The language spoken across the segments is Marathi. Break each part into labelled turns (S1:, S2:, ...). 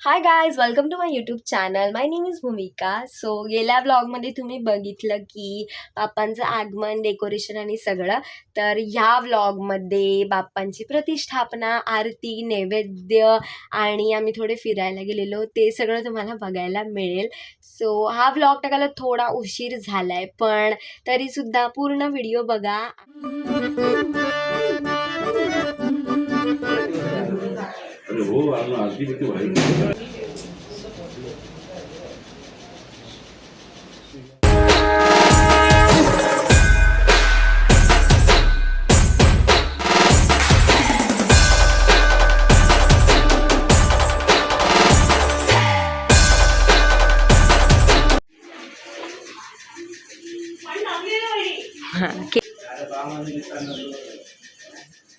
S1: High guys, welcome to my YouTube channel. My name is Bhumika. So गेल्या ब्लॉगमध्ये तुम्ही बघितलं की बाप्पांचं आगमन, डेकोरेशन आणि सगळं. तर ह्या व्लॉगमध्ये बाप्पांची प्रतिष्ठापना, आरती, नैवेद्य आणि आम्ही थोडे फिरायला गेलेलो ते सगळं तुम्हाला बघायला मिळेल. सो हा व्लॉग टाकायला थोडा उशीर झाला आहे, पण तरीसुद्धा पूर्ण व्हिडिओ बघा.
S2: अरे हो, आज आरती किती भारी.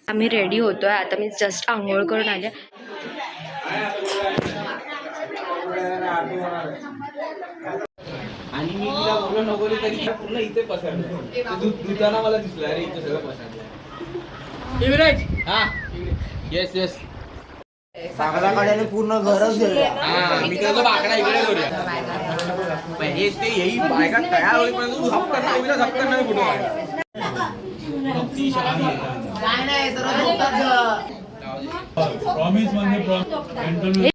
S1: आम्ही रेडी होतोय आता. मी जस्ट आंघोळ करून आले.
S3: आणि मी तिला बोललो नको तरी पूर्ण इथे पसरलं. दुधाना मला दिसलं, अरे इथे सगळं पसरलं. युवराज, हा येस येस,
S4: बागडाकडे पूर्ण घरच गेलं.
S3: हा मी त्याला बाकडा इकडे करूया. हे ते येई बायका तयार होईपर्यंत तू झप करणार, उद्या झप करणार फोटो काढ.
S2: प्रॉमिस म्हणजे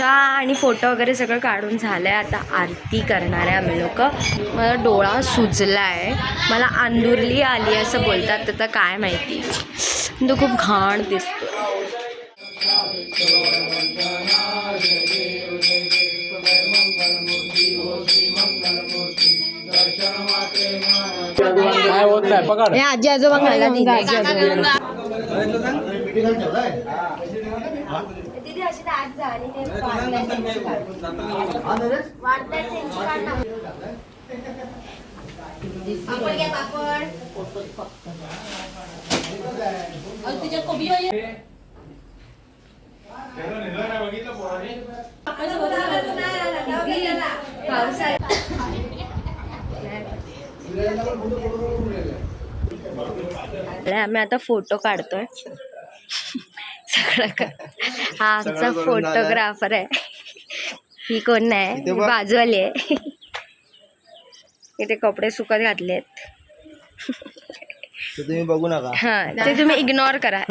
S1: आणि फोटो वगैरे सगळं काढून झालंय. आता आरती करणार आहे आम्ही लोक. मला डोळा सुजलाय, मला अंदुरली आली असं बोलतात, आता काय माहिती. तो खूप घाण दिसतो.
S3: काय होत नाही, पकड.
S1: आजी आजोबांना आम्ही आता फोटो काढतोय सगळं. हा आमचा फोटोग्राफर आहे. ही कोण नाही, बाजूवाली आहे. इथे कपडे सुकत घातलेत.
S4: तुम्ही बघू नका.
S1: हा, ते तुम्ही इग्नोर करा.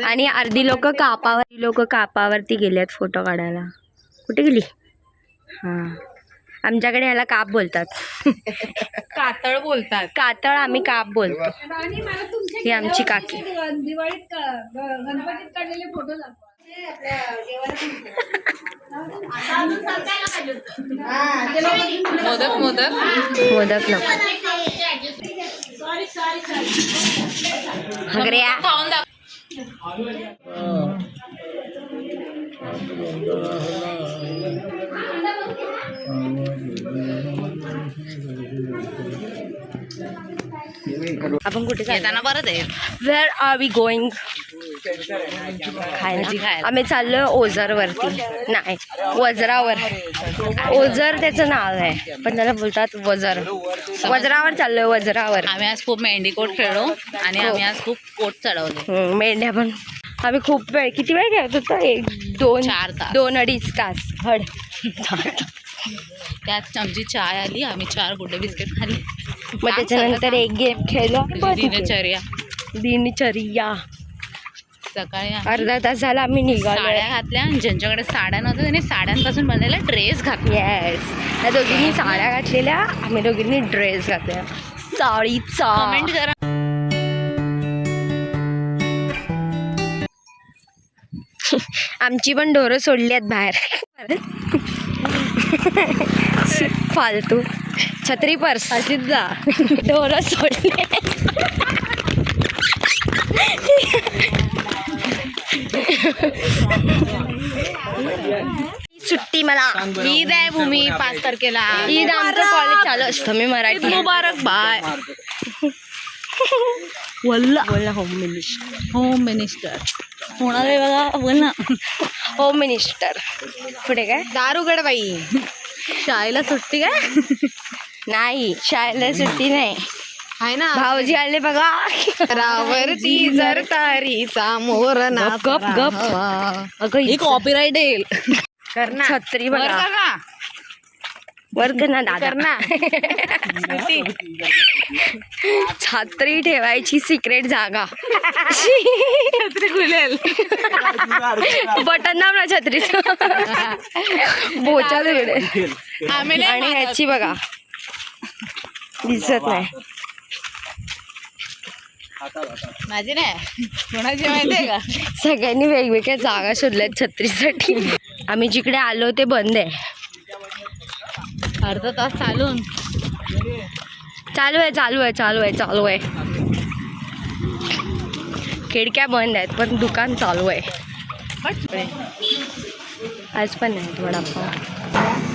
S1: आणि अर्धी लोक कापावरती गेलेत फोटो काढायला. कुठे गेली? हा, आमच्याकडे ह्याला काप बोलतात.
S5: कातळ बोलतात.
S1: कातळ आम्ही काप बोलतो. ही आमची काकी.
S5: दिवाळीत गणपतीत काढलेले फोटो मोदक मोदक
S1: मोदक नको. हगऱ्या
S5: खाऊन दाखव.
S1: आपण कुठे
S5: येताना परत आहे.
S1: Where are we going? खायला. आम्ही चाललोय ओझरवरती. नाही, वज्रावर. ओझर त्याचं नाव आहे, पण त्याला बोलतात वजर. वज्रावर चाललोय, वज्रावर.
S5: आम्ही आज खूप मेंढी कोट खेळलो आणि आम्ही आज खूप कोट चढवले.
S1: मेंढ्या पण. आम्ही खूप वेळ, किती वेळ खेळत होतो?
S5: 4 तास.
S1: 2-2.5 तास. हड.
S5: त्यात आमची चाय आली, आम्ही 4 गुड्डे बिस्किट खाल्ली.
S1: मग त्याच्यानंतर एक गेम खेळलो.
S5: दिनचर्या
S1: दिनचर्या.
S5: सकाळी
S1: अर्धा तास झाला आम्ही निघालो.
S5: साड्या घातल्या. ज्यांच्याकडे साड्या नव्हत्या त्यांनी साड्यांपासून बनलेला ड्रेस घातला.
S1: येस, त्या दोघींनी साड्या घातलेल्या, आम्ही दोघींनी ड्रेस घातल्या. साडीचा
S5: कमेंट करा.
S1: आमची पण ढोरं सोडली आहेत बाहेर. फालतू. छत्री पर्स जा. ढोरं सोडली. सुट्टी मला.
S5: ईद आहे भूमी 5 तारखेला.
S1: ईद आमचं कॉलेज चालू असतं. मी मराठी.
S5: मुबारक बाय.
S1: बोल ना होम मिनिस्टर.
S5: होम मिनिस्टर होणार आहे बघा. बोल ना.
S1: Home minister. पुढे काय?
S5: दारुगड बाई. शाळेला सुट्टी काय?
S1: नाही, शाळेला सुट्टी नाही.
S5: आहे ना
S1: भाऊजी आले बघा.
S5: रावरती जर तारीचा मोर ना
S1: गप गप. अगं
S5: एक कॉपीराइट येईल
S1: छत्री बघा. वर कर ना दादा. छत्री ठेवायची सिक्रेट जागा.
S5: छत्री खुलेल.
S1: बटन दाब ना छत्रीचं. बोचा तिकडे.
S5: आम्ही
S1: आणि ह्याची बघा दिसत नाही.
S5: माझी नाही कोणाची माहितीये का.
S1: सगळ्यांनी वेगवेगळ्या जागा शोधल्यात छत्रीसाठी. आम्ही जिकडे आलो ते बंद आहे.
S5: अर्धा तास चालून
S1: चालू आहे. खिडक्या बंद आहेत पण दुकान चालू आहे. आज पण नाही वडापाव.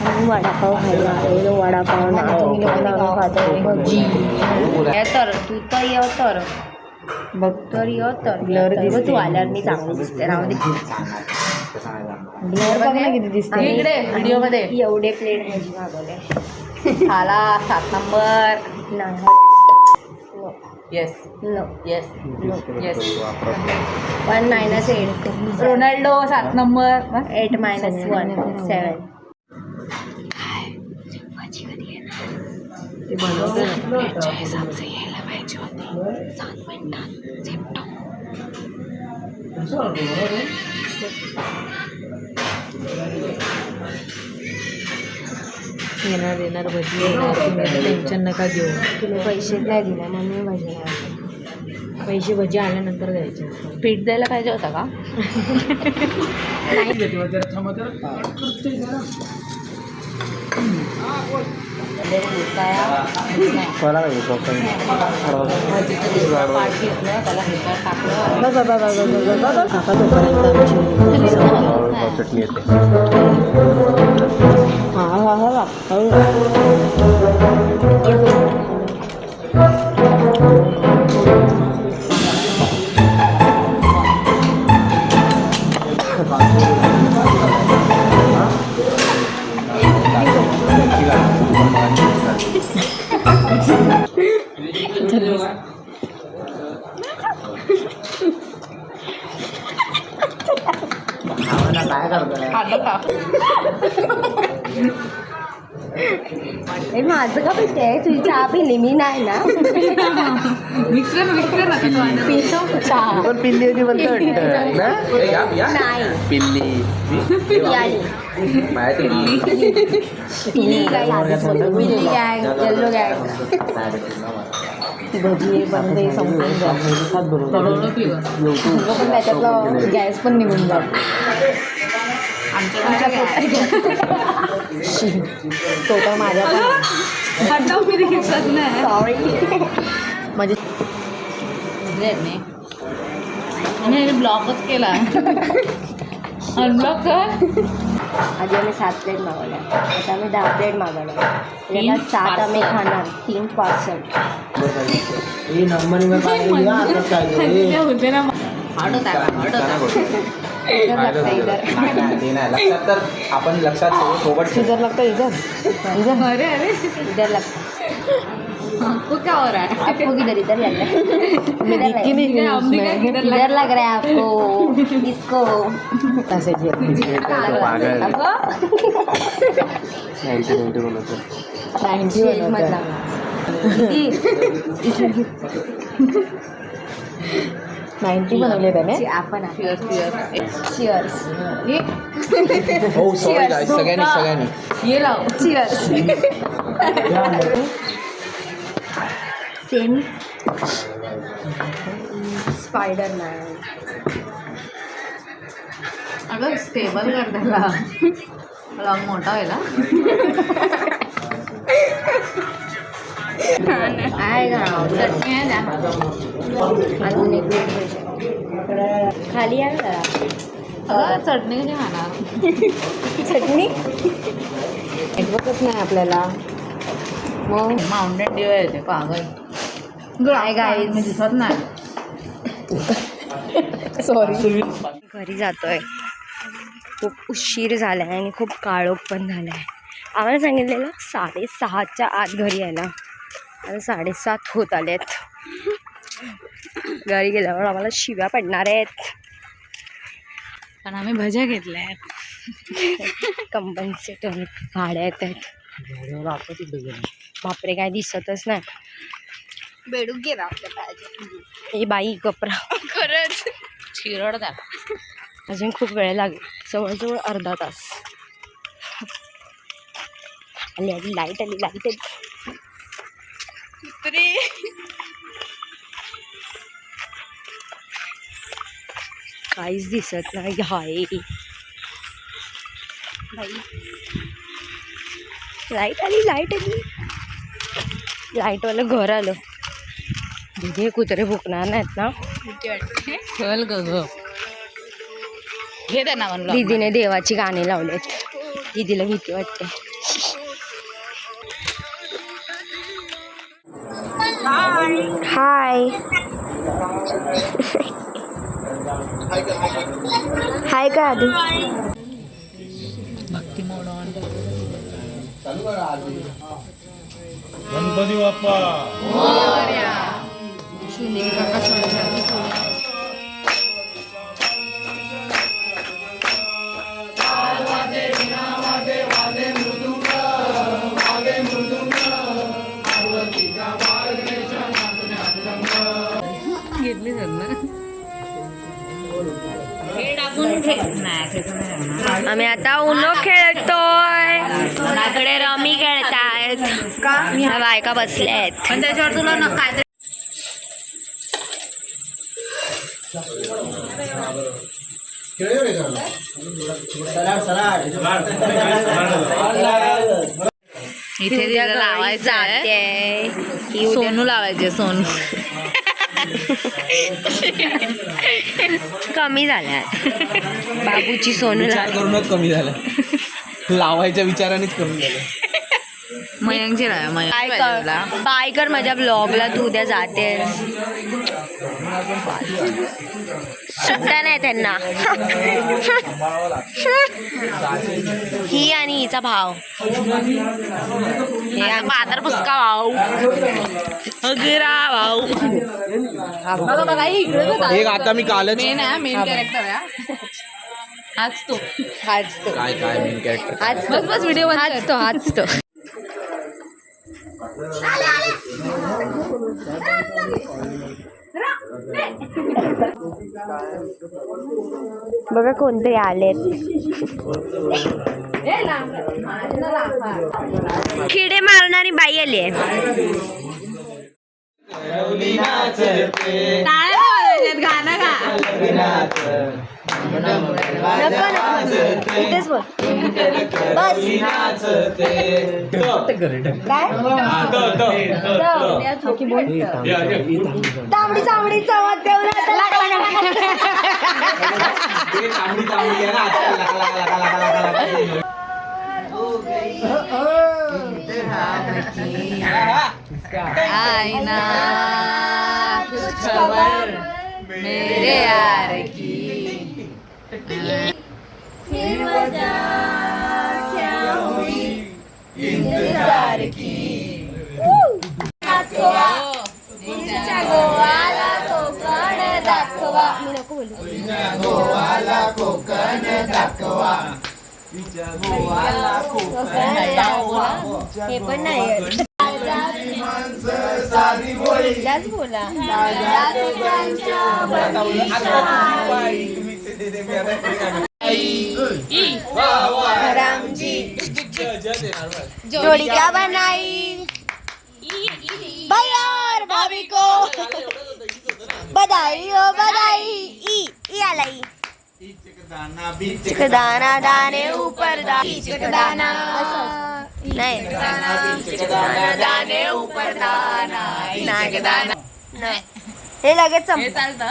S1: आम्ही वडापाव खायला आलेलो. वडापाव भजी तर तू तर ये तर बघ तर ये तर तू आल्यावर मी चांगलं दिसते. राहू दे.
S5: किती दिसते इकडे व्हिडिओ मध्ये.
S1: एवढे प्लेट भाजी मागवले.
S5: खाला 7 नंबर.
S1: नाही
S5: yes
S1: no
S5: yes yes
S1: 1 - 8
S5: Ronaldo 7 number
S1: 8 - 1 7.
S5: येणार भजी येणार. टेन्शन नका घेऊ.
S1: तुम्ही पैसे नाही दिले म्हणून भजी नाही.
S5: पैसे भजी आल्यानंतर द्यायचे. पीठ द्यायला पाहिजे होता का.
S4: चटणी येते. काय
S1: माझं का पिते तुझी चहा पिली मी नाही ना.
S5: मिक्सर
S4: पण पिल्ली होती म्हणतो
S1: नाही
S4: पिल्ली
S1: पिली गँग येल्लो गँग.
S5: भजी बंद संपून पण त्याच्यातलं गॅस पण निघून जातो. तो तर माझ्या
S1: सॉरी
S5: म्हणजे ब्लॉकच केला. अनब्लॉक कर.
S1: आधी आम्ही 7 प्लेट मागवल्या. आता आम्ही 10 प्लेट मागवल्या. त्याला 7 आम्ही खाणार. 3 पार्सल.
S3: आपण लक्षात सोबत
S5: इधर लगता इधर अरे
S1: इधर लगता
S5: आपको क्या हो रहा है.
S1: आपको किधर इधर लग रहा है. इधर लग रहा है आपको. इसको आपको
S5: 90
S1: मत लागा.
S5: 90 बनवले त्याने.
S1: आपण चिअर्स.
S3: हो सॉरी गाईस सगळ्यांनी
S5: ये लाव.
S1: चिअर्स. Same Spiderman.
S5: अगं स्टेबल कर त्याला. लॉंग मोठा व्हायला.
S1: आहे का
S5: चटणी आहे द्या.
S1: अजून एक प्लेट पाहिजे. खाली आहे का
S5: अगं चटणी कशी खाणार.
S1: चटणी.
S5: नेटवर्कच नाही आपल्याला. मग माउंटेन ड्यू येते पागल.
S1: काय गाईज
S5: मी दिसत नाही.
S1: सॉरी. घरी जातोय. खूप उशीर झालाय आणि खूप काळोख पण झालाय. आम्हाला सांगितलेलं 6:30च्या आत घरी यायला. आता 7:30 होत आलेत. घरी गेल्यावर आम्हाला शिव्या पडणार आहेत.
S5: पण आम्ही भज्या घेतल्या
S1: कंपन्सेटर भाड्या येत आहेत. बापरे काय दिसतच नाही.
S5: बेडूक गेला आपल्या पाहिजे
S1: ही बाई कपरा
S5: खरंच चिरडता.
S1: अजून खूप वेळ लागेल, जवळजवळ अर्धा तास. आली लाईट आली. काहीच दिसत नाही. हाय बाई, लाईट आली. लाईटवालं घर आलं. दिदी कुत्रे भुकणार नाहीत ना.
S5: चल ग घे त्यांना म्हणलं.
S1: दीदीने देवाची गाणी लावलेत. दीदीला भीती वाटते. हाय हाय का आधी
S5: भक्ती मोडून
S2: गणपती बाप्पा
S5: घेतली ना हे टाकून नाही.
S1: आम्ही आता उनो खेळतोय. इकडे रमी खेळतायत. ह्या बायका बसल्या आहेत.
S5: पण त्याच्यावर तुला न काय इथे तिला लावायचं आहे. सोनू लावायचे. सोनू
S1: कमी झाल्या बाबूची सोनू
S3: करूनच कमी झालं. लावायच्या विचारानेच कमी झालं.
S5: मयंकची
S1: बाय कर माझ्या ब्लॉगला. तू उद्या जाते. सुट्ट्या नाही त्यांना. ही आणि हिचा भाव. हे मातर पुसका भाऊ. अगिरा भाऊ.
S3: एक आता मी कालच
S5: मेन कॅरेक्टर आहे हाच तो.
S3: काय मेन कॅरेक्टर
S5: बस व्हिडिओ
S1: हाच तो. बघा कोणतरी आलेत. किडे मारणारी बाई आली आहे.
S5: गाणं गा.
S1: इथेच बोल. बस तांबडी चांबडी चवत देऊ
S5: आईना खबर मेरे यार की.
S1: गोवाला कोकण दाखवा. मी नको बोलू. हे पण नाही. जास्त बोला. जोड़ी क्या बनाई भैया भाभी को बधाई हो बधाई. ई आला ई. दाना दाने ऊपर दाना नाही. दाने ऊपर दाना नाही. हे लगेच
S5: चालतं.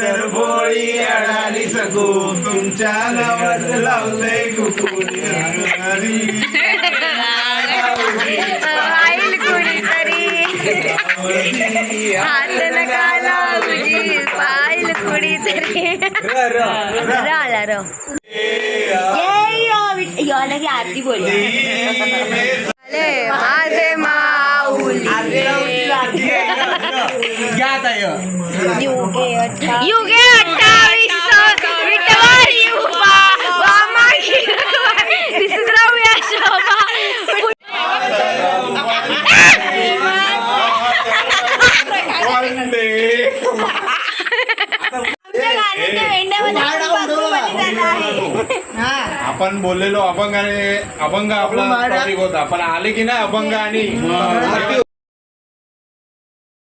S6: तर भोळी अडाली सगू तुमच्या नावात लावलंय कुकुनी
S1: पाहिल कुणीतरी हात नका लावली पाहिल कुणीतरी आला र याला की आरती बोलली माझे माऊली युगे 28 विठ्ठल युवा वामा विसराव या शोभा
S6: आपण बोललेलो अभंग आणि अभंग आपला टॉपिक होता पण आले की नाही अभंग आणि